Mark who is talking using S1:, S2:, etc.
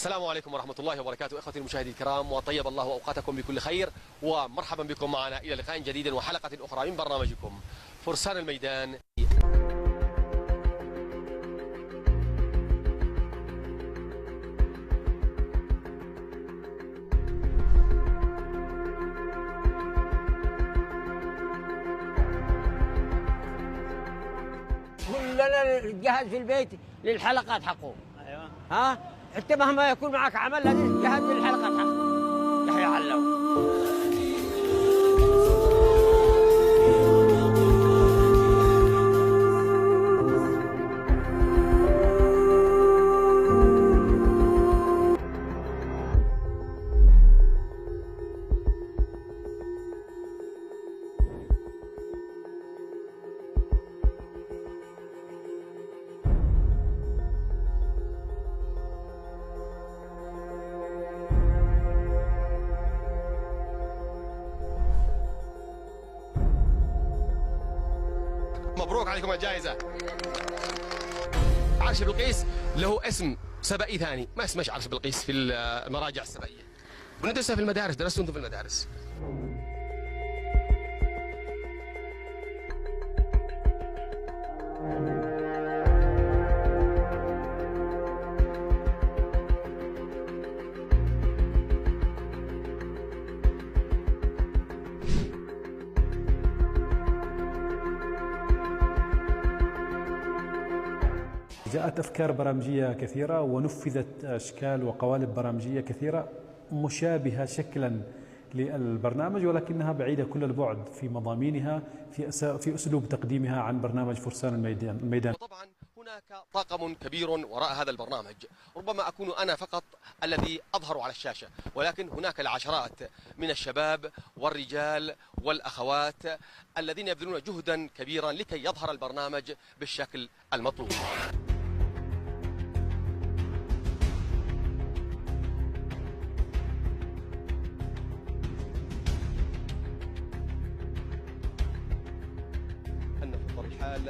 S1: السلام عليكم ورحمة الله وبركاته إخوتي المشاهدين الكرام، وطيب الله أوقاتكم بكل خير، ومرحبا بكم معنا إلى لقاء جديد وحلقة أخرى من برنامجكم فرسان الميدان.
S2: كلنا نجهز في البيت للحلقات حقه.
S3: ايوه.
S2: ها حتى مهما يكون معك عمل لازم تجهز للحلقات حقه. يحيى علو.
S1: مبروك عليكم الجائزة. عرش بلقيس له اسم سبائي ثاني، ما اسمش عرش بلقيس في المراجع السبائية، وندرسها في المدارس، درستوا انتم في المدارس.
S4: جاءت أفكار برامجية كثيرة ونفذت أشكال وقوالب برامجية كثيرة مشابهة شكلا للبرنامج، ولكنها بعيدة كل البعد في مضامينها، في أسلوب تقديمها عن برنامج فرسان الميدان.
S1: وطبعا هناك طاقم كبير وراء هذا البرنامج، ربما أكون أنا فقط الذي أظهر على الشاشة، ولكن هناك العشرات من الشباب والرجال والأخوات الذين يبذلون جهدا كبيرا لكي يظهر البرنامج بالشكل المطلوب. أن في الحال